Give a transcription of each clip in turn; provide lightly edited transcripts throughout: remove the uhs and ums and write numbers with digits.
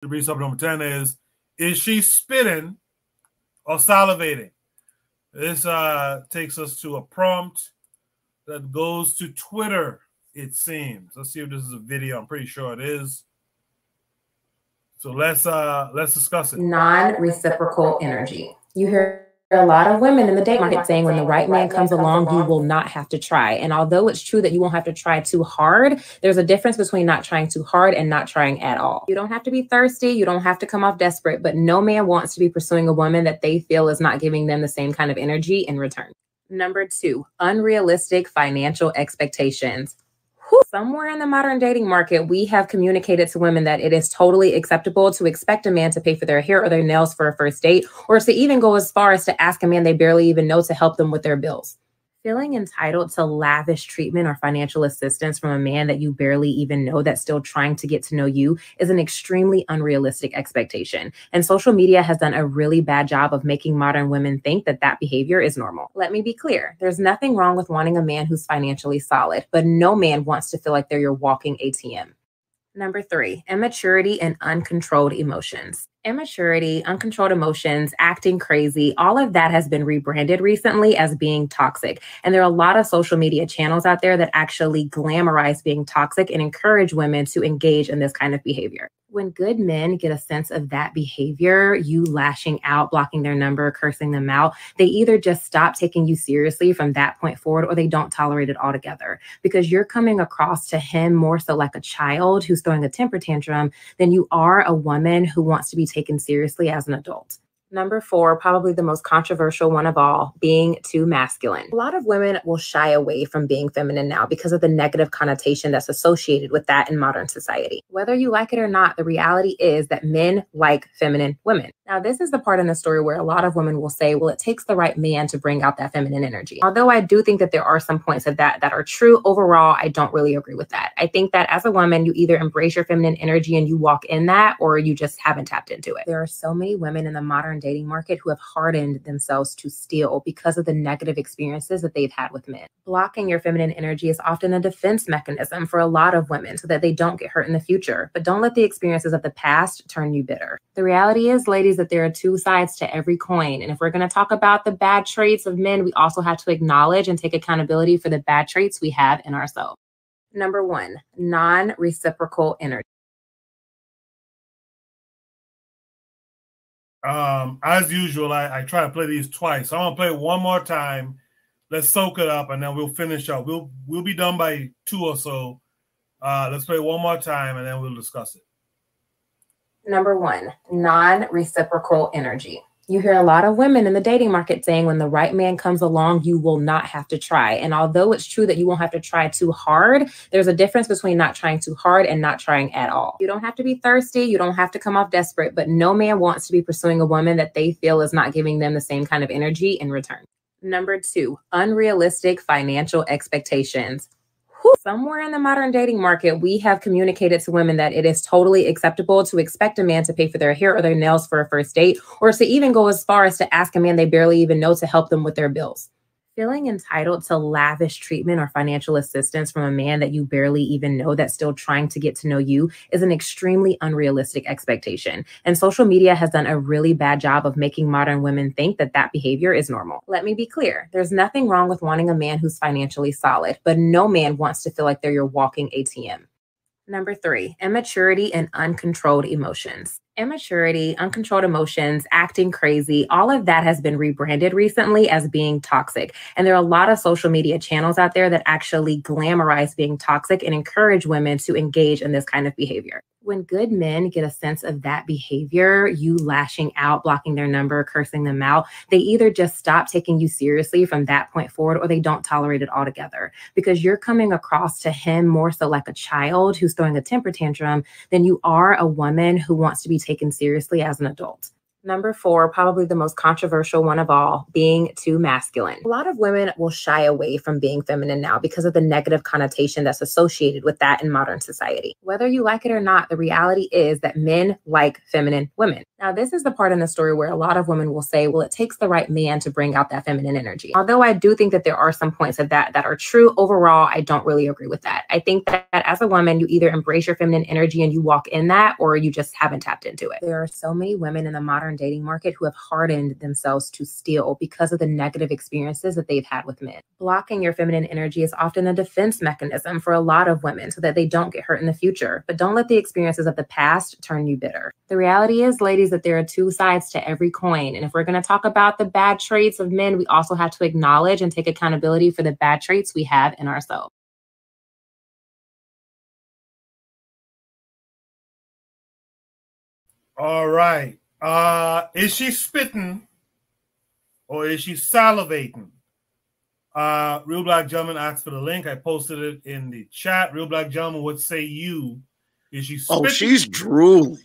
Read number 10 is she spitting or salivating? This takes us to a prompt that goes to Twitter, it seems. Let's see if this is a video. I'm pretty sure it is. So let's discuss it. Non-reciprocal energy. You hear a lot of women in the dating market saying when the right man comes along, you will not have to try. And although it's true that you won't have to try too hard, there's a difference between not trying too hard and not trying at all. You don't have to be thirsty. You don't have to come off desperate, but no man wants to be pursuing a woman that they feel is not giving them the same kind of energy in return. Number 2, unrealistic financial expectations. Somewhere in the modern dating market, we have communicated to women that it is totally acceptable to expect a man to pay for their hair or their nails for a first date, or to even go as far as to ask a man they barely even know to help them with their bills. Feeling entitled to lavish treatment or financial assistance from a man that you barely even know that's still trying to get to know you is an extremely unrealistic expectation. And social media has done a really bad job of making modern women think that that behavior is normal. Let me be clear. There's nothing wrong with wanting a man who's financially solid, but no man wants to feel like they're your walking ATM. Number 3, immaturity and uncontrolled emotions. Immaturity, uncontrolled emotions, acting crazy, all of that has been rebranded recently as being toxic. And there are a lot of social media channels out there that actually glamorize being toxic and encourage women to engage in this kind of behavior. When good men get a sense of that behavior, you lashing out, blocking their number, cursing them out, they either just stop taking you seriously from that point forward, or they don't tolerate it altogether, because you're coming across to him more so like a child who's throwing a temper tantrum than you are a woman who wants to be taken seriously as an adult. Number 4, probably the most controversial one of all, being too masculine. A lot of women will shy away from being feminine now because of the negative connotation that's associated with that in modern society. Whether you like it or not, the reality is that men like feminine women. Now, this is the part in the story where a lot of women will say, well, it takes the right man to bring out that feminine energy. Although I do think that there are some points of that are true, overall, I don't really agree with that. I think that as a woman, you either embrace your feminine energy and you walk in that, or you just haven't tapped into it. There are so many women in the modern dating market who have hardened themselves to steal because of the negative experiences that they've had with men. Blocking your feminine energy is often a defense mechanism for a lot of women so that they don't get hurt in the future. But don't let the experiences of the past turn you bitter. The reality is, ladies, that there are two sides to every coin. And if we're going to talk about the bad traits of men, we also have to acknowledge and take accountability for the bad traits we have in ourselves. Number 1, non-reciprocal energy. As usual, I try to play these twice. So I'm gonna play it one more time. Let's soak it up, and then we'll finish up. We'll be done by 2 or so. Let's play it one more time, and then we'll discuss it. Number 1, non-reciprocal energy. You hear a lot of women in the dating market saying when the right man comes along, you will not have to try. And although it's true that you won't have to try too hard, there's a difference between not trying too hard and not trying at all. You don't have to be thirsty. You don't have to come off desperate, but no man wants to be pursuing a woman that they feel is not giving them the same kind of energy in return. Number 2, unrealistic financial expectations. Somewhere in the modern dating market, we have communicated to women that it is totally acceptable to expect a man to pay for their hair or their nails for a first date, or to even go as far as to ask a man they barely even know to help them with their bills. Feeling entitled to lavish treatment or financial assistance from a man that you barely even know that's still trying to get to know you is an extremely unrealistic expectation. And social media has done a really bad job of making modern women think that that behavior is normal. Let me be clear. There's nothing wrong with wanting a man who's financially solid, but no man wants to feel like they're your walking ATM. Number 3, immaturity and uncontrolled emotions. Immaturity, uncontrolled emotions, acting crazy, all of that has been rebranded recently as being toxic. And there are a lot of social media channels out there that actually glamorize being toxic and encourage women to engage in this kind of behavior. When good men get a sense of that behavior, you lashing out, blocking their number, cursing them out, they either just stop taking you seriously from that point forward, or they don't tolerate it altogether, because you're coming across to him more so like a child who's throwing a temper tantrum than you are a woman who wants to be taken seriously as an adult. Number four, probably the most controversial one of all, being too masculine. A lot of women will shy away from being feminine now because of the negative connotation that's associated with that in modern society. Whether you like it or not, the reality is that men like feminine women. Now, this is the part in the story where a lot of women will say, well, it takes the right man to bring out that feminine energy. Although I do think that there are some points of that are true, overall, I don't really agree with that. I think that as a woman, you either embrace your feminine energy and you walk in that, or you just haven't tapped into it. There are so many women in the modern dating market who have hardened themselves to steal because of the negative experiences that they've had with men. Blocking your feminine energy is often a defense mechanism for a lot of women so that they don't get hurt in the future. But don't let the experiences of the past turn you bitter. The reality is, ladies, that there are two sides to every coin. And if we're going to talk about the bad traits of men, we also have to acknowledge and take accountability for the bad traits we have in ourselves. All right. Is she spitting or is she salivating? Real Black Gentleman asked for the link. I posted it in the chat. Real Black Gentleman, what say you? Is she spitting? Oh, she's drooling.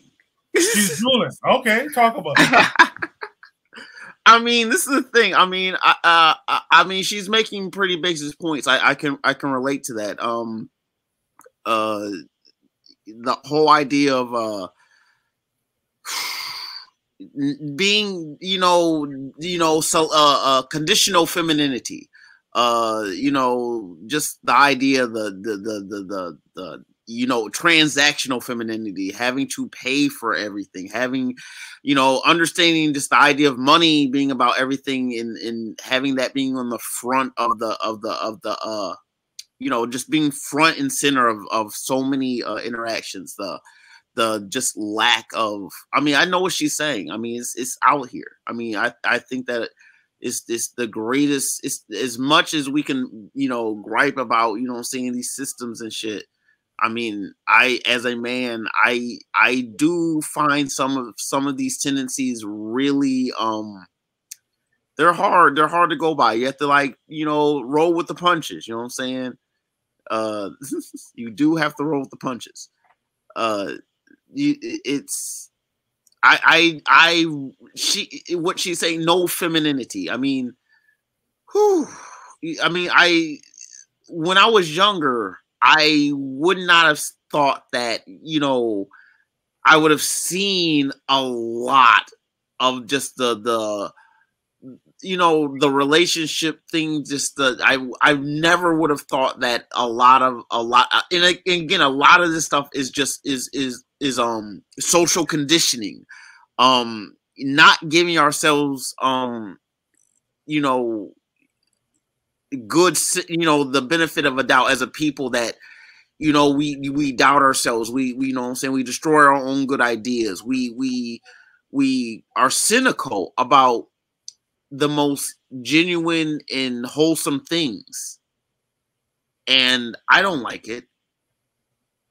She's drooling. Okay, talk about it. I mean, this is the thing. I mean, she's making pretty basic points. I can relate to that. The whole idea of being, so conditional femininity. Just the idea, the transactional femininity, having to pay for everything, having, understanding just the idea of money being about everything, and having that being on the front of the just being front and center of so many interactions. The just lack of, I mean, I know what she's saying. I mean, it's out here. I mean, I think that it's the greatest. It's as much as we can, gripe about, seeing these systems and shit. I mean, as a man, I do find some of these tendencies really, they're hard to go by. You have to, like, roll with the punches. You know what I'm saying? You do have to roll with the punches. What she's saying, no femininity. I mean, when I was younger, I would not have thought that, I would have seen a lot of just the relationship thing. Just I never would have thought that a lot, and again, a lot of this stuff is just social conditioning, not giving ourselves good, the benefit of a doubt as a people, that we doubt ourselves, we know what I'm saying, we destroy our own good ideas, we are cynical about the most genuine and wholesome things, and I don't like it.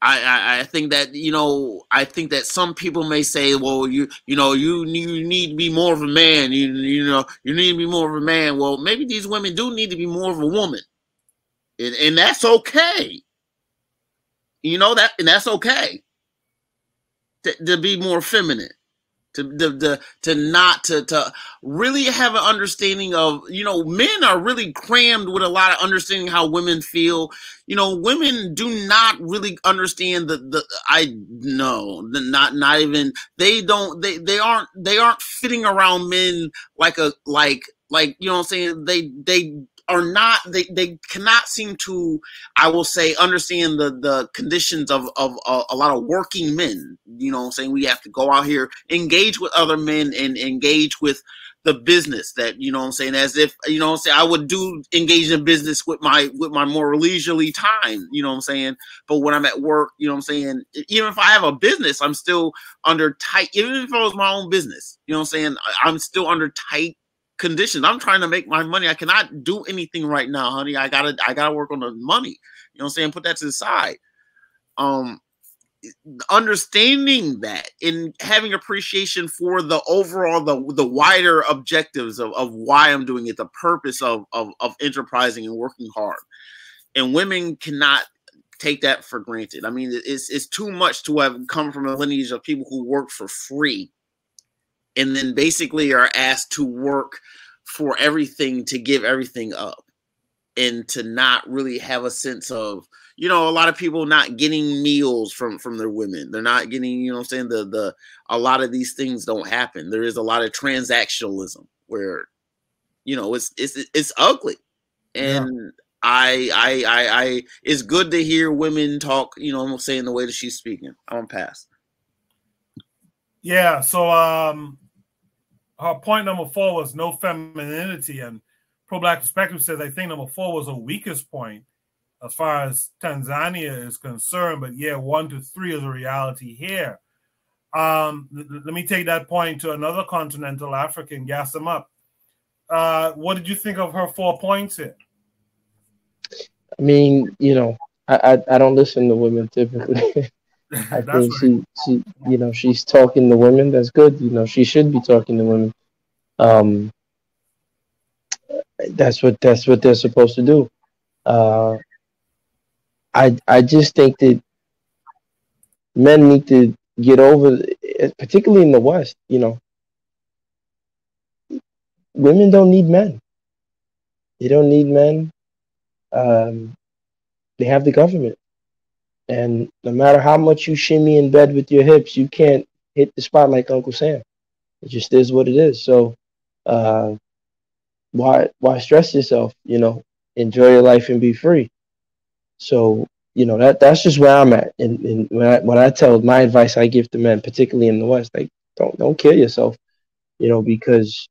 I think that some people may say, well, you need to be more of a man. You need to be more of a man. Well, maybe these women do need to be more of a woman, and that's okay. And that's okay to be more feminine. To really have an understanding of, men are really crammed with a lot of understanding how women feel. Women do not really understand not even, they aren't fitting around men like you know what I'm saying, they are not, they cannot seem to, I will say, understand the conditions of a lot of working men. You know what I'm saying? We have to go out here, engage with other men, and engage with the business that, you know what I'm saying, as if, I would engage in business with my more leisurely time, you know what I'm saying? But when I'm at work, you know what I'm saying, even if I have a business, I'm still under tight, even if it was my own business, you know what I'm saying, I'm still under tight conditions. I'm trying to make my money. I cannot do anything right now, honey. I gotta work on the money. You know what I'm saying? Put that to the side. Understanding that and having appreciation for the overall, the wider objectives of why I'm doing it, the purpose of enterprising and working hard. And women cannot take that for granted. I mean, it's too much to have come from a lineage of people who work for free and then basically are asked to work for everything, to give everything up, and to not really have a sense of, you know, a lot of people not getting meals from their women. They're not getting, you know what I'm saying, a lot of these things don't happen. There is a lot of transactionalism where, you know, it's ugly. And Yeah. I it's good to hear women talk, you know, I'm saying the way that she's speaking. I'm gonna pass. Yeah. So her point number 4 was no femininity, and Pro Black Perspective says I think number 4 was the weakest point as far as Tanzania is concerned. But yeah, 1 to 3 is a reality here. Let me take that point to another continental African, gas them up. What did you think of her 4 points here? I mean, you know, I don't listen to women typically. I That's think right. you know, she's talking to women. That's good. You know, she should be talking to women. Um, that's what they're supposed to do. Uh, I just think that men need to get over, particularly in the West. You know, women don't need men. They don't need men. Um, they have the government, and no matter how much you shimmy in bed with your hips, you can't hit the spot like Uncle Sam. It just is what it is. So, uh, why stress yourself? You know, enjoy your life and be free. So, you know, that's just where I'm at. And when I tell my advice I give to men, particularly in the West, like don't kill yourself, you know, because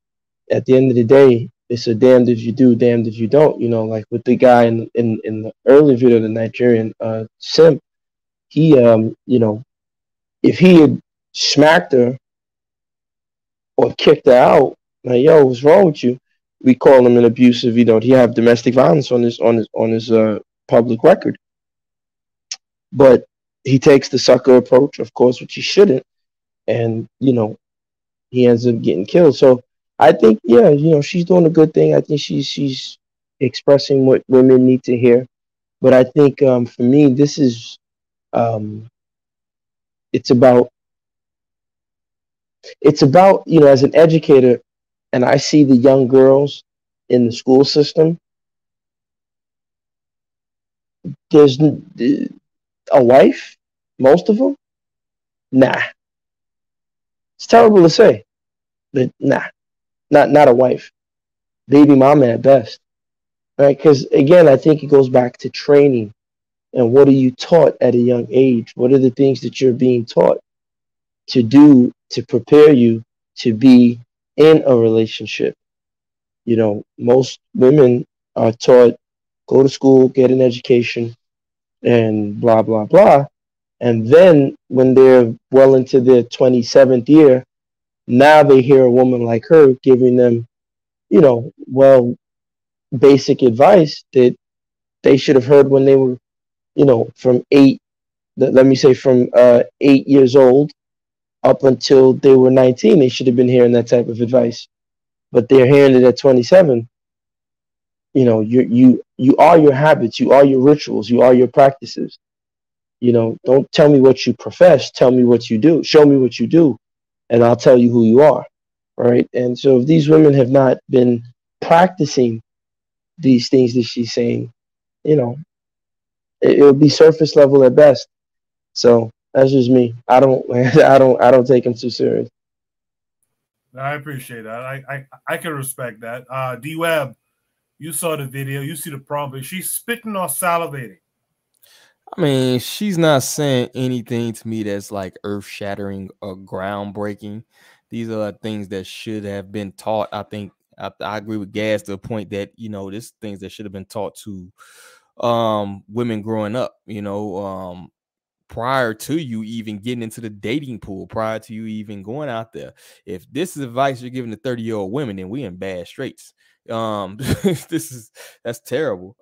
at the end of the day, it's a damned if you do, damned if you don't. You know, like with the guy in the early video, the Nigerian simp, he you know, if he had smacked her or kicked her out, like, yo, what's wrong with you? We call him an abusive. You know, he have domestic violence on his public record. But he takes the sucker approach, of course, which he shouldn't, and you know, he ends up getting killed. So I think, yeah, you know, she's doing a good thing. I think she's expressing what women need to hear. But I think for me, this is um, it's about you know, as an educator, and I see the young girls in the school system. There's a wife, most of them. Nah, it's terrible to say, but nah, not a wife. Baby mama at best, right? Because again, I think it goes back to training and what are you taught at a young age? What are the things that you're being taught to do to prepare you to be in a relationship? You know, most women are taught go to school, get an education, and blah blah blah. And then when they're well into their 27th year, now they hear a woman like her giving them, you know, well, basic advice that they should have heard when they were, you know, from let me say from 8 years old up until they were 19. They should have been hearing that type of advice, but they're hearing it at 27. You know, you are your habits, you are your rituals, you are your practices. You know, don't tell me what you profess, tell me what you do. Show me what you do, and I'll tell you who you are. Right? And so if these women have not been practicing these things that she's saying, you know, it'll be surface level at best. So that's just me. I don't I don't take him too serious. I appreciate that. I can respect that. D Web, you saw the video, you see the prompt. Is she spitting or salivating? I mean, she's not saying anything to me that's like earth shattering or groundbreaking. These are things that should have been taught. I think I agree with Gaz to the point that, you know, this things that should have been taught to women growing up, you know, prior to you even getting into the dating pool, prior to you even going out there. If this is advice you're giving to 30-year-old women, then we in bad straits. That's terrible.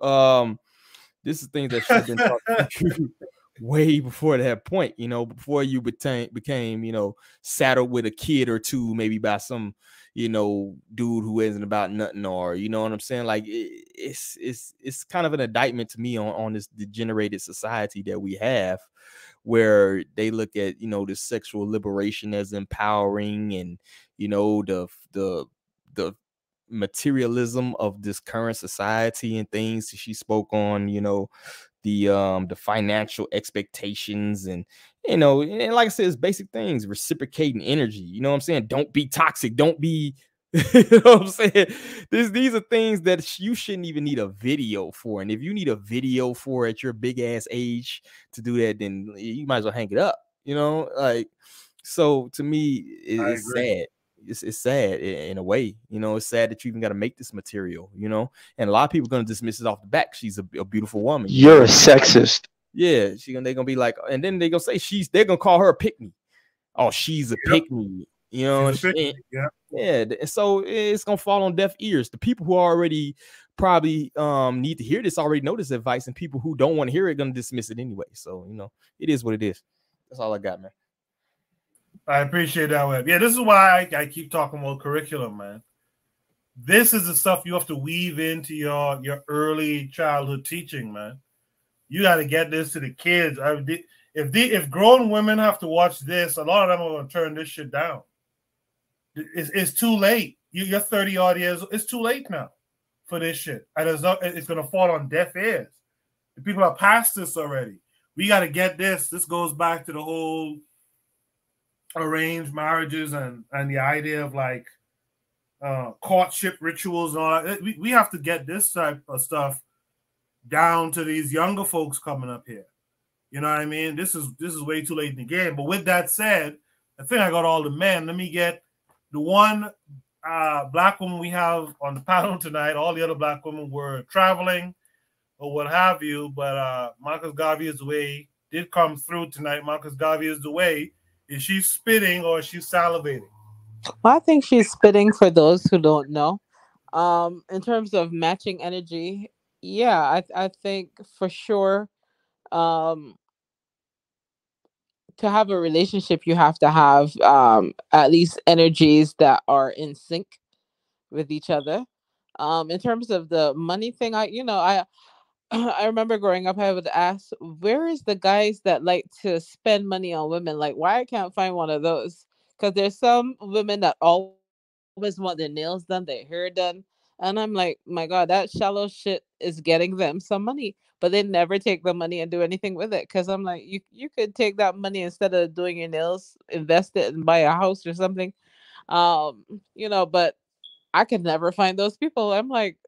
This is things that should have been taught to you way before that point, you know, before you became, you know, saddled with a kid or two, maybe by some, you know, dude who isn't about nothing, or, you know what I'm saying? Like it's kind of an indictment to me on this degenerated society that we have, where they look at, you know, the sexual liberation as empowering, and, you know, the materialism of this current society and things. She spoke on, you know, the financial expectations, and, you know, and like I said, it's basic things, reciprocating energy. You know what I'm saying? Don't be toxic. Don't be, you know what I'm saying? These are things that you shouldn't even need a video for. And if you need a video for at your big ass age to do that, then you might as well hang it up. You know, like, so to me, it's sad. It's sad in a way. You know, it's sad that you even got to make this material, you know, and a lot of people are going to dismiss it off the back. She's a beautiful woman. You're a sexist. Yeah, they're gonna be like, and then they're gonna say they're gonna call her a pick me. Oh, she's a pick me, you know. Yeah. And so it's gonna fall on deaf ears. The people who already probably need to hear this already know this advice, and people who don't want to hear it gonna dismiss it anyway. So, you know, it is what it is. That's all I got, man. I appreciate that, Web. Yeah, this is why I keep talking about curriculum, man. This is the stuff you have to weave into your early childhood teaching, man. You got to get this to the kids. If grown women have to watch this, a lot of them are going to turn this shit down. It's too late. You're 30 odd years. It's too late now for this shit, and it's going to fall on deaf ears. The people are past this already. We got to get this. This goes back to the whole arranged marriages and the idea of like courtship rituals and all that. We have to get this type of stuff down to these younger folks coming up here. You know what I mean? This is way too late in the game. But with that said, I think I got all the men. Let me get the one black woman we have on the panel tonight. All the other black women were traveling or what have you. But Marcus Garvey is the way did come through tonight. Marcus Garvey is the way. Is she spitting or is she salivating? Well, I think she's spitting, for those who don't know. In terms of matching energy, yeah, I think for sure, to have a relationship, you have to have at least energies that are in sync with each other. In terms of the money thing, I I remember growing up, I would ask, where is the guys that like to spend money on women? Like, why I can't find one of those? Because there's some women that always want their nails done, their hair done. And I'm like, my God, that shallow shit is getting them some money. But they never take the money and do anything with it. Because I'm like, you could take that money, instead of doing your nails, invest it and buy a house or something. But I could never find those people. I'm like,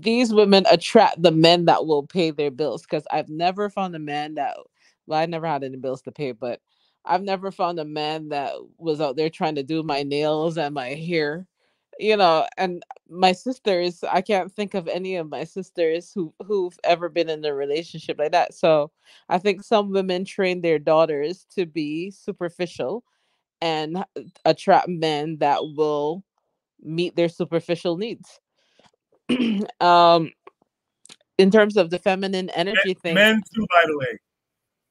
these women attract the men that will pay their bills, because I've never found a man that, well, I never had any bills to pay, but I've never found a man that was out there trying to do my nails and my hair, and my sisters, I can't think of any of my sisters who've ever been in a relationship like that. So I think some women train their daughters to be superficial and attract men that will meet their superficial needs. In terms of the feminine energy thing, men too, by the way.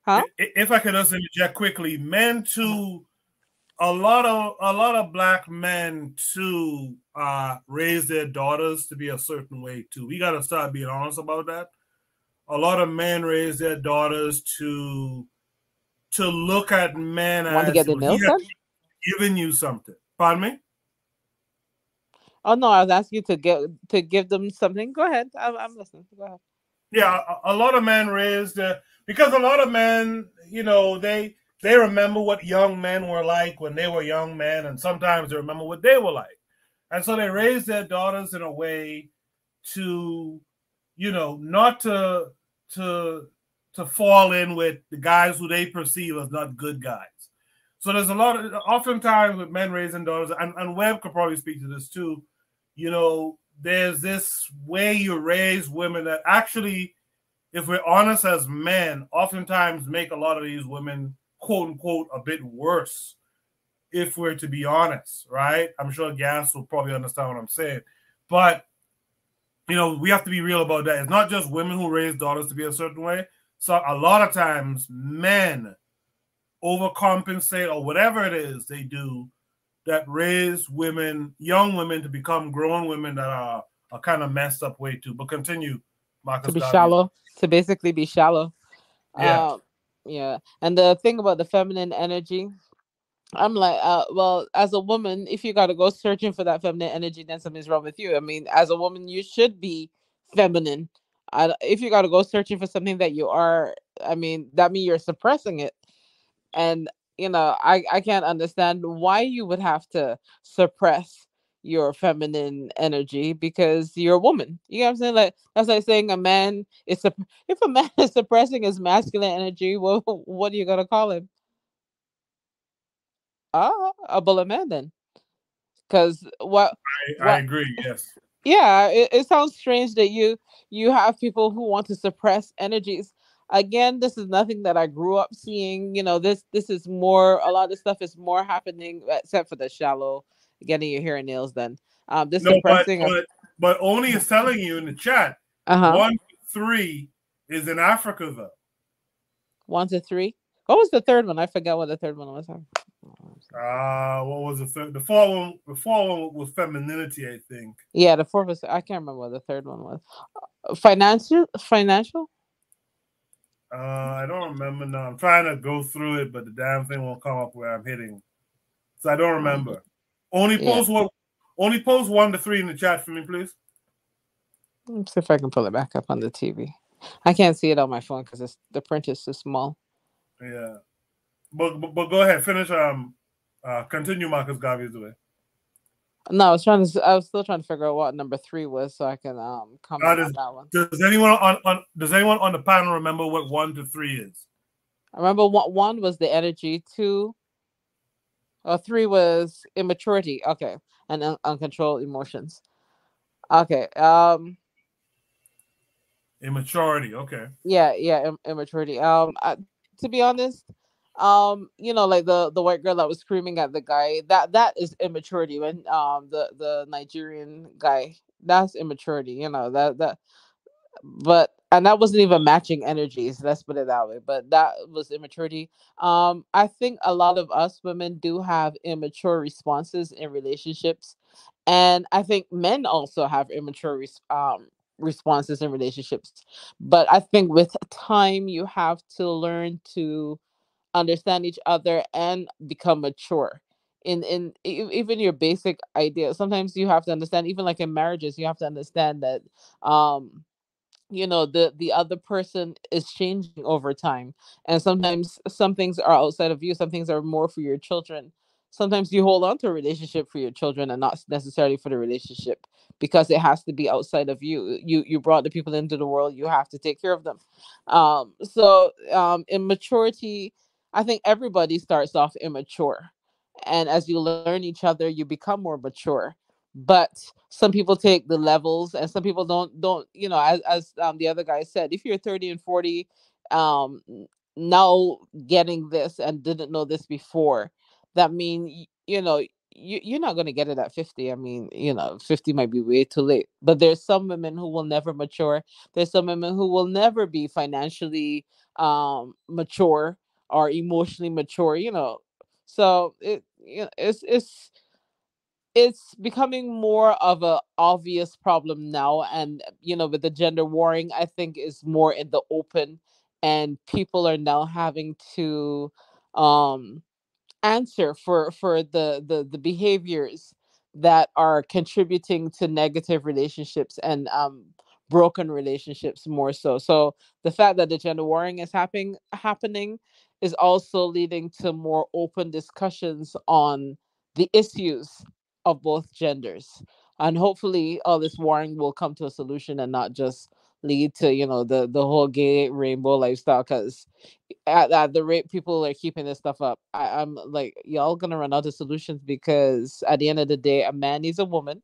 Huh? If I could just interject quickly, men too. A lot of black men too raise their daughters to be a certain way too. We got to start being honest about that. A lot of men raise their daughters to look at men want as to get the nails done, giving you something. Pardon me? Oh no, I was asking you to give them something. Go ahead, I'm listening. Go ahead. Yeah, a lot of men raised because a lot of men, they remember what young men were like when they were young men, and sometimes they remember what they were like, and so they raise their daughters in a way to, not to fall in with the guys who they perceive as not good guys. So there's oftentimes with men raising daughters, and Webb could probably speak to this too, there's this way you raise women that actually, if we're honest as men, oftentimes make a lot of these women, quote unquote, a bit worse, if we're to be honest, right? I'm sure Gas will probably understand what I'm saying. But, we have to be real about that. It's not just women who raise daughters to be a certain way. So a lot of times men overcompensate or whatever it is they do that raise women, young women, to become grown women that are kind of messed up way too. But continue, Marcus. To be shallow, to basically be shallow. Yeah. Yeah. And the thing about the feminine energy, I'm like, well, as a woman, if you got to go searching for that feminine energy, then something's wrong with you. I mean, as a woman, you should be feminine. If you got to go searching for something that you are, I mean, that means you're suppressing it. And, I can't understand why you would have to suppress your feminine energy because you're a woman. You know what I'm saying? Like, that's like saying a man is, if a man is suppressing his masculine energy, well, what are you going to call him? A bullet man then. Because I what agree. Yes. yeah, it sounds strange that you have people who want to suppress energies. Again, this is nothing that I grew up seeing. This is more, a lot of stuff is more happening, except for the shallow getting your hair and nails done. This No, but suppressing of but but Oni is telling you in the chat, uh-huh 1 to 3 is in Africa though. 1 to 3. What was the third one? I forgot what the third one was. What was the third? The fourth one was femininity, I think. Yeah, the fourth was, I can't remember what the third one was. Financial. I don't remember now. I'm trying to go through it, but the damn thing won't come up where I'm hitting. So I don't remember. Only Yeah. post what? Only post 1 to 3 in the chat for me, please. Let's see if I can pull it back up on the TV. I can't see it on my phone because the print is too small. Yeah, but go ahead, finish. Continue, Marcus Garvey's way. No, I was still trying to figure out what number 3 was, so I can comment on that one. Does anyone on the panel remember what 1 to 3 is? I remember one was the energy, 2 or 3 was immaturity. Okay, and uncontrolled emotions. Okay. Immaturity. Okay. Yeah, immaturity. To be honest, like the white girl that was screaming at the guy, that is immaturity. When the Nigerian guy, that's immaturity. That but and that wasn't even matching energies, let's put it that way, but that was immaturity. I think a lot of us women do have immature responses in relationships, and I think men also have immature responses in relationships. But I think with time you have to learn to understand each other and become mature even your basic ideas. Sometimes you have to understand, even like in marriages, you have to understand that um the other person is changing over time, and sometimes some things are outside of you, some things are more for your children. Sometimes you hold on to a relationship for your children and not necessarily for the relationship, because it has to be outside of you. You brought the people into the world, you have to take care of them. In maturity, I think everybody starts off immature, and as you learn each other you become more mature. But some people take the levels, and some people don't as the other guy said, if you're 30 and 40 um now getting this and didn't know this before, that mean you're not going to get it at 50. I mean, 50 might be way too late, but there's some women who will never mature. There's some women who will never be financially mature or emotionally mature. So it's becoming more of a obvious problem now, and with the gender warring, I think is more in the open, and people are now having to um answer for the behaviors that are contributing to negative relationships and broken relationships more so the fact that the gender warring is happening is also leading to more open discussions on the issues of both genders, and hopefully all this warring will come to a solution and not just lead to the whole gay rainbow lifestyle. Because at the rate people are keeping this stuff up, I'm like, y'all gonna run out of solutions, because at the end of the day, a man needs a woman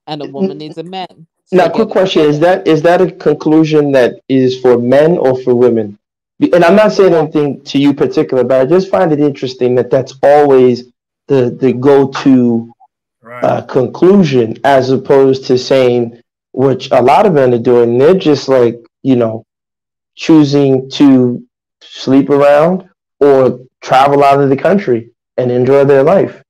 and a woman needs a man. So Now, get quick it question: together. is that a conclusion that is for men or for women? And I'm not saying Well, anything to you particular, but I just find it interesting that that's always the go-to Right. conclusion, as opposed to saying, which a lot of men are doing. They're just like, choosing to sleep around or travel out of the country and enjoy their life.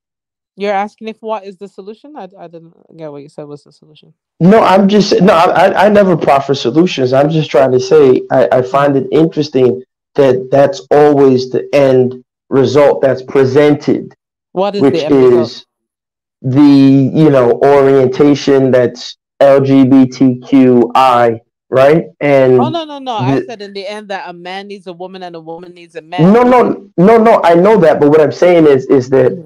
you're asking if what is the solution? I didn't get what you said was the solution. No, I'm just no. I never proffer solutions. I'm just trying to say I find it interesting that that's always the end result that's presented, What is the which end result? is the orientation that's LGBTQI, right? Oh, And no. I the said in the end that a man needs a woman and a woman needs a man. no, I know that, but what I'm saying is that Mhm.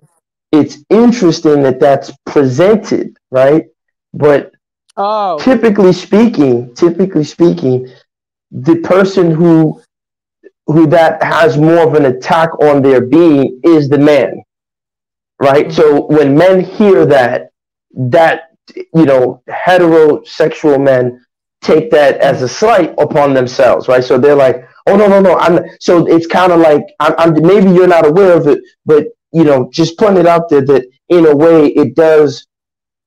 it's interesting that that's presented, right? But Oh, typically speaking, the person who that has more of an attack on their being is the man, right? mhm. So when men hear that heterosexual men take that as Mhm. a slight upon themselves, right? So they're like, oh no, I'm not. So it's kind of like I'm maybe you're not aware of it, but just putting it out there that in a way it does,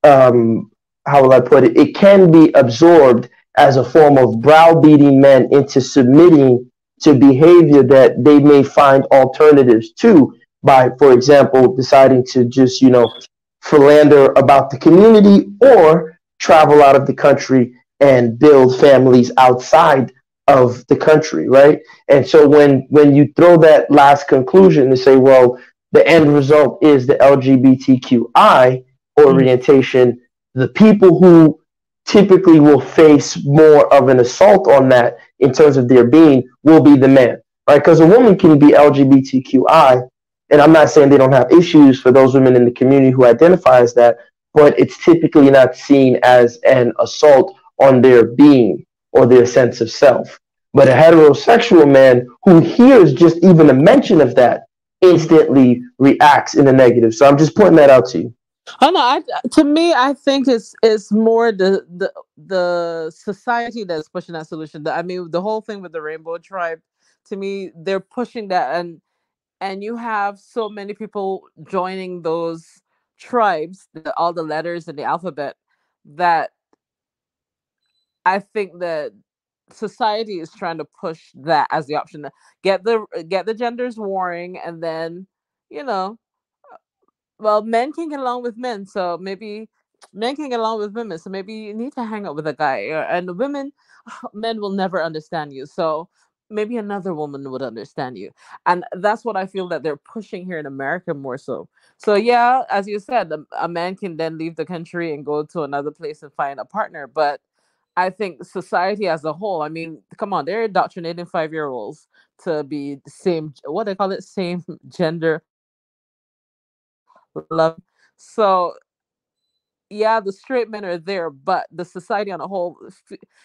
how will I put it? It can be absorbed as a form of browbeating men into submitting to behavior that they may find alternatives to by, for example, deciding to just, philander about the community or travel out of the country and build families outside of the country, right? And so when you throw that last conclusion to say, well, the end result is the LGBTQI Mhm. orientation, the people who typically will face more of an assault on that in terms of their being will be the man, right? Because a woman can be LGBTQI, and I'm not saying they don't have issues for those women in the community who identify as that, but it's typically not seen as an assault on their being or their sense of self. But a heterosexual man who hears just even a mention of that Mhm. instantly reacts in the negative. So I'm just pointing that out to you. Oh no, to me, I think it's more the society that's pushing that solution. I mean, the whole thing with the Rainbow Tribe, to me, they're pushing that, and you have so many people joining those tribes, all the letters in the alphabet, that I think that society is trying to push that as the option. Get the genders warring, and then you know well, men can get along with men, so maybe men can get along with women. So maybe you need to hang out with a guy, and women, men will never understand you. So maybe another woman would understand you, and that's what I feel that they're pushing here in America more so. So yeah, as you said, a man can then leave the country and go to another place and find a partner, but I think society as a whole, I mean, come on, they're indoctrinating 5-year-olds to be the same, what they call it, same gender love. So yeah, the straight men are there, but the society on a whole,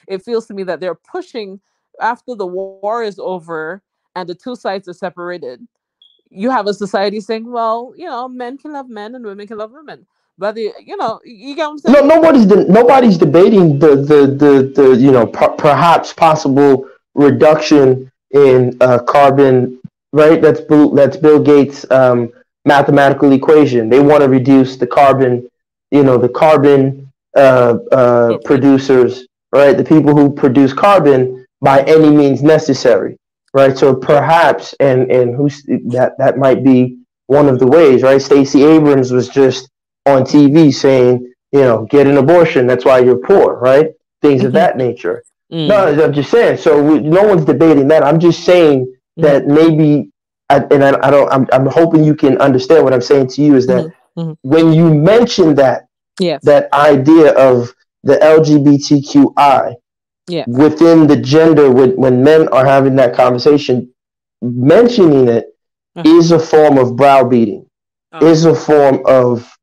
it feels to me that they're pushing after the war is over and the two sides are separated. You have a society saying, well, men can love men and women can love women. But you get what I'm No, saying? nobody's debating the perhaps possible reduction in carbon, right? That's Bill Gates' mathematical equation. They want to reduce the carbon, the carbon Footprint. producers, right? The people who produce carbon by Mhm. any means necessary, right? So perhaps, and who's that might be one of the ways, right? Stacey Abrams was just on TV saying, get an abortion. That's why you're poor, right? Things of Mhm. that nature. No, Mm. I'm just saying. So no one's debating that. I'm just saying Mhm. that maybe, I don't. I'm hoping you can understand what I'm saying to you is that Mhm. Mhm. when you mention Yes. that idea of the LGBTQI Yeah. within the gender, when men are having that conversation, mentioning it Uh-huh. is a form of browbeating, Uh-huh. is a form of,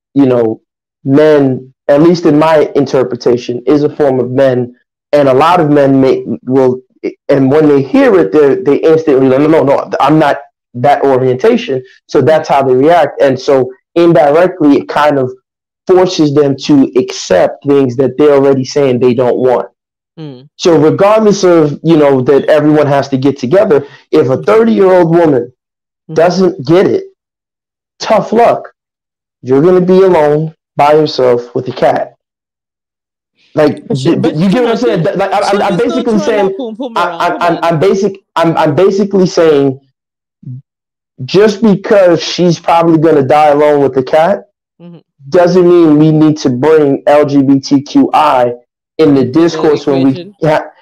men, at least in my interpretation, is a form of men. And a lot of men will, and when they hear it, they instantly, no, I'm not that orientation. So Mhm. that's how they react. And so indirectly, it kind of forces them to accept things that they're already saying they don't want. Mm. So regardless of, that everyone has to get together, if a 30-year-old woman Mhm. doesn't get it, tough luck. You're going to be alone by yourself with a cat. Like, But you get come what I'm on, saying? Like, she'll I'm just go basically throw a saying, lot poom poom around. Come on. I'm basically saying, just because she's probably going to die alone with the cat Mhm. doesn't mean we need to bring LGBTQI in the Into the discourse when we equation.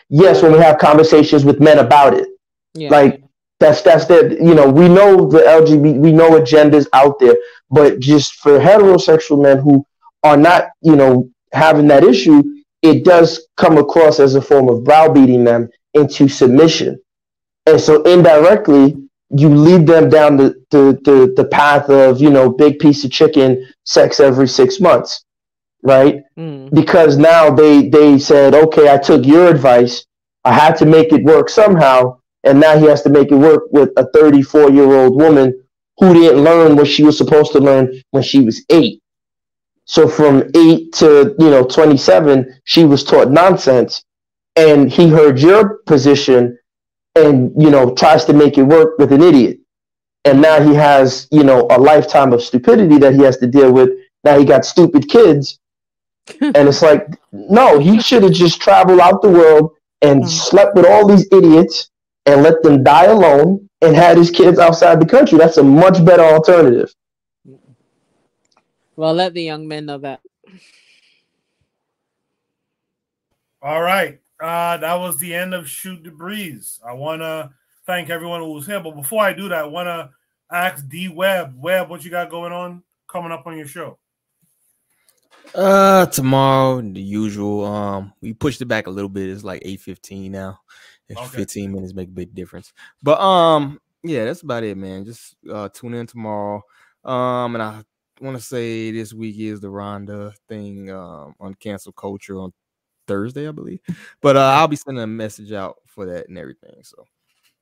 yes, when we have conversations with men about it. Yeah. Like, That's the, you know, we know the LGBT, we know agendas out there, but just for heterosexual men who are not, you know, having that issue, it does come across as a form of browbeating them into submission. And so indirectly, you lead them down the path of, you know, big piece of chicken, sex every 6 months, right? Because now they said, okay, I took your advice, I had to make it work somehow, and now he has to make it work with a 34-year-old woman who didn't learn what she was supposed to learn when she was 8. So from 8 to, you know, 27, she was taught nonsense, and he heard your position and, you know, tries to make it work with an idiot. And now he has, you know, a lifetime of stupidity that he has to deal with. Now he got stupid kids. And it's like, no, he should have just traveled out the world and slept with all these idiots and let them die alone and had his kids outside the country. That's a much better alternative. Well, let the young men know that. All right. That was the end of Shoot the Breeze. I want to thank everyone who was here. But before I do that, I want to ask D Webb. Webb, what you got going on coming up on your show? Tomorrow, the usual. We pushed it back a little bit. It's like 8:15 now. Extra 15 minutes make a big difference. But yeah, that's about it, man. Just tune in tomorrow. And I want to say this week is the Rhonda thing on cancel culture on Thursday, I believe. But I'll be sending a message out for that and everything. So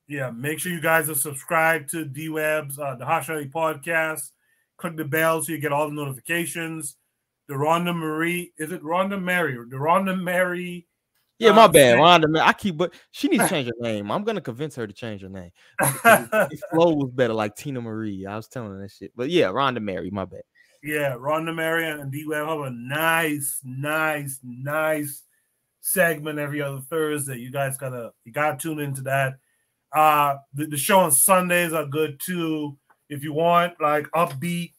yeah, make sure you guys are subscribed to D-Web's the Hot Shotty podcast. Click the bell so you get all the notifications. The Rhonda Marie, is it Rhonda Mary or the Rhonda Mary? Yeah, my bad. Rhonda, I keep, but she needs to change her name. I'm gonna convince her to change her name. It flows better, like Tina Marie. I was telling her that shit, but yeah, Rhonda Mary, my bad. Yeah, Rhonda Mary and D-Web have a nice segment every other Thursday. You guys gotta tune into that. The show on Sundays are good too. If you want like upbeat,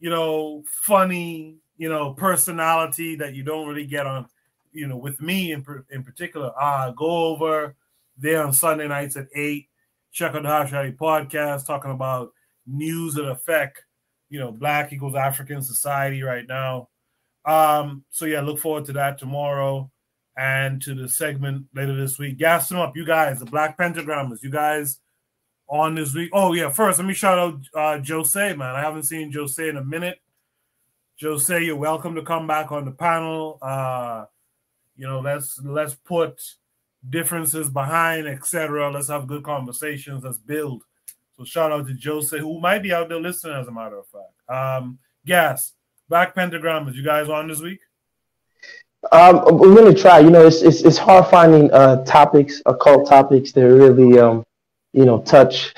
you know, funny, you know, personality that you don't really get on, you know, with me in particular, go over there on Sunday nights at 8. Check out the Hot Shotty podcast talking about news that affect, you know, Black equals African society right now. So yeah, look forward to that tomorrow and to the segment later this week. Gas them up, you guys, the Black Pentagrammers, you guys on this week. Oh yeah, first let me shout out Jose, man. I haven't seen Jose in a minute. Jose, you're welcome to come back on the panel. You know, let's put differences behind, etc. Let's have good conversations. Let's build. So shout out to Jose, who might be out there listening, as a matter of fact. Gas, Black Pentagrammers, you guys on this week? We're gonna try. You know, it's hard finding topics, occult topics that really you know, touch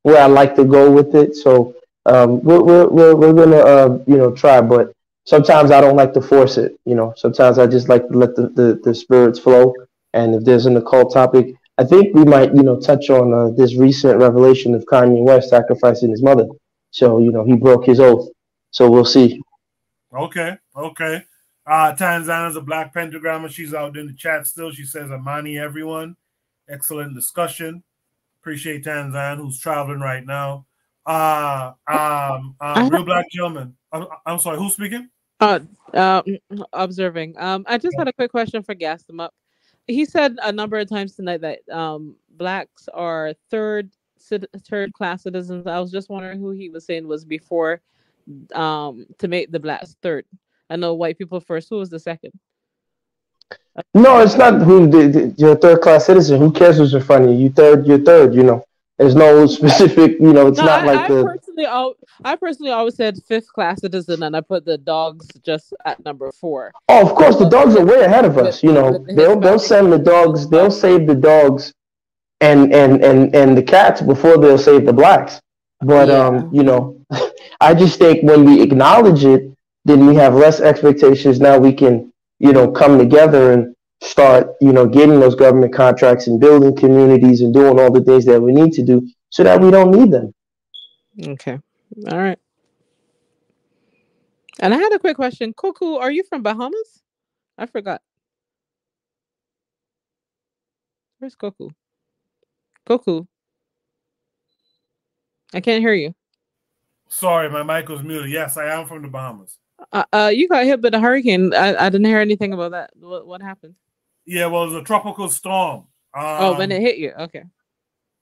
where I like to go with it. So we're gonna you know, try, but sometimes I don't like to force it. You know, sometimes I just like to let the spirits flow. And if there's an occult topic, I think we might, you know, touch on this recent revelation of Kanye West sacrificing his mother. So, you know, he broke his oath. So we'll see. Okay. Tanzana's a Black Pentagrammer. She's out in the chat still. She says, Amani, everyone. Excellent discussion. Appreciate Tanzan, who's traveling right now. Real Black Gentleman. I'm sorry, who's speaking? Observing. I just had a quick question for Gas them up. He said a number of times tonight that Blacks are third class citizens. I was just wondering who he was saying was before to make the Blacks third. I know white people first. Who was the second? No, it's not who you're third class citizen. Who cares who's in front of you? You're third, you know. There's no specific, you know, it's not like I personally always said fifth class citizen, and I put the dogs just at number 4. Oh, of course, the dogs are way ahead of us. You know, they'll send the dogs, they'll save the dogs and the cats before they'll save the blacks. But you know, I just think when we acknowledge it, then we have less expectations. Now we can, you know, come together and start, you know, getting those government contracts and building communities and doing all the things that we need to do so that we don't need them. Okay. All right. And I had a quick question. Koku, are you from Bahamas? I forgot. Where's Koku? Koku. I can't hear you. Sorry, my mic was muted. Yes, I am from the Bahamas. You got hit by the hurricane. I didn't hear anything about that. What happened? Yeah, well, it was a tropical storm. When it hit you, okay.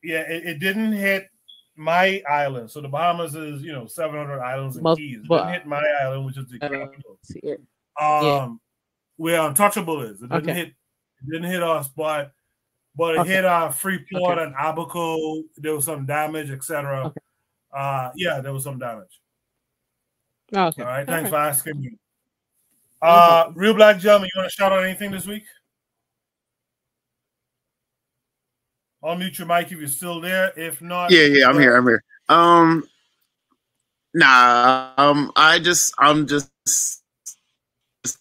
Yeah, it didn't hit my island. So the Bahamas is 700 islands and keys. It didn't hit my island, which is the capital. Where Untouchable is. It didn't hit us, but it hit Freeport and Abaco. There was some damage, etc. Yeah, there was some damage. Okay. All right. Thanks for asking me. Real Black Gentleman, you want to shout out anything this week? Unmute your mic if you're still there. If not, yeah, I'm here. I'm just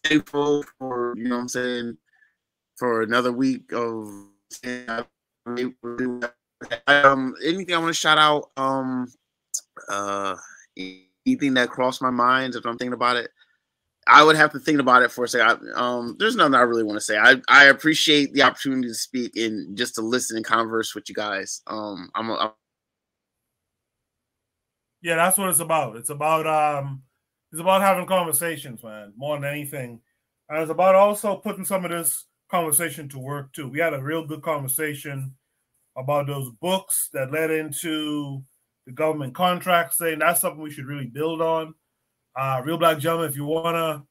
thankful for what I'm saying, for another week of anything I want to shout out. Anything that crossed my mind, if I'm thinking about it, I would have to think about it for a second. There's nothing I really want to say. I appreciate the opportunity to speak and just to listen and converse with you guys. Yeah, that's what it's about. It's about having conversations, man, more than anything. And it's about also putting some of this conversation to work too. We had a real good conversation about those books that led into the government contract, saying that's something we should really build on. Real Black Gentleman, if you wanna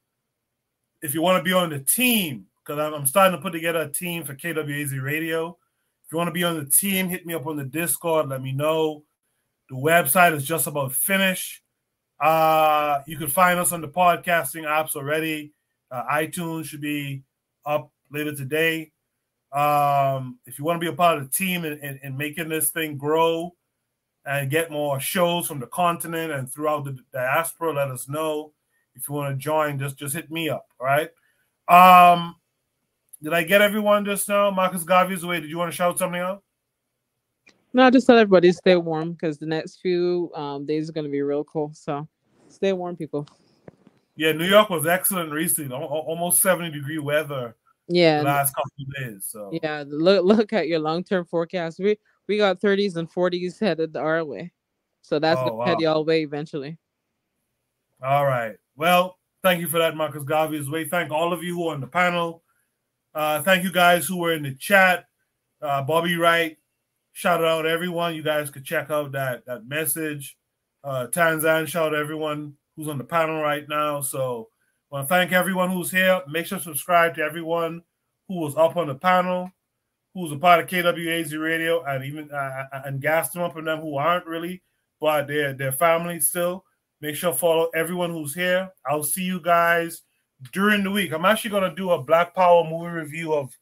be on the team, because I'm starting to put together a team for KWAZ Radio. If you want to be on the team, hit me up on the Discord. Let me know. The website is just about finished. You can find us on the podcasting apps already. iTunes should be up later today. If you want to be a part of the team and making this thing grow and get more shows from the continent and throughout the diaspora, let us know. If you want to join, just hit me up. All right. Did I get everyone just now? Marcus Garvey's away. Did you want to shout something out? No, just tell everybody stay warm because the next few days are going to be real cool. So stay warm, people. Yeah, New York was excellent recently. Almost 70-degree weather. Yeah, the last couple of days. So yeah, look at your long-term forecast. We got 30s and 40s headed our way, so that's gonna head y'all way eventually. All right. Well, thank you for that, Marcus Garvey's way. Thank all of you who are on the panel. Thank you guys who were in the chat. Bobby Wright, shout out everyone. You guys could check out that message. Tanzan, shout out everyone who's on the panel right now. So I want to thank everyone who's here. Make sure to subscribe to everyone who was up on the panel, who's a part of KWAZ Radio, and even and gas them up on them who aren't really, but they're family still. Make sure to follow everyone who's here. I'll see you guys during the week. I'm actually going to do a Black Power movie review of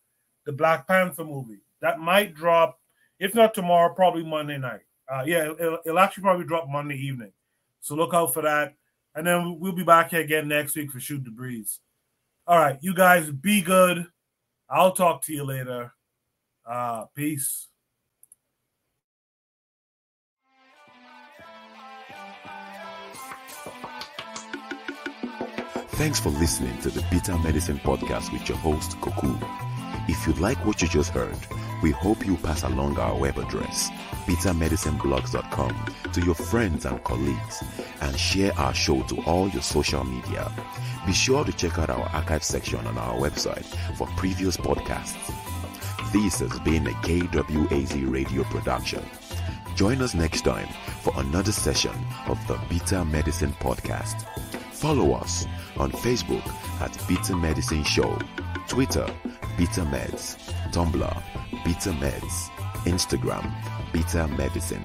the Black Panther movie. That might drop, if not tomorrow, probably Monday night. It'll actually probably drop Monday evening. So look out for that. And then we'll be back here again next week for Shoot the Breeze. All right, you guys be good. I'll talk to you later. Peace. Thanks for listening to the Bitter Medicine Podcast with your host, Koku. If you like what you just heard, we hope you pass along our web address, bittermedicineblogs.com, to your friends and colleagues, and share our show to all your social media. Be sure to check out our archive section on our website for previous podcasts. This has been a KWAZ radio production. Join us next time for another session of the Bitter Medicine Podcast. Follow us on Facebook at Bitter Medicine Show, Twitter, Bitter Meds, Tumblr, Bitter Meds, Instagram, Bitter Medicine.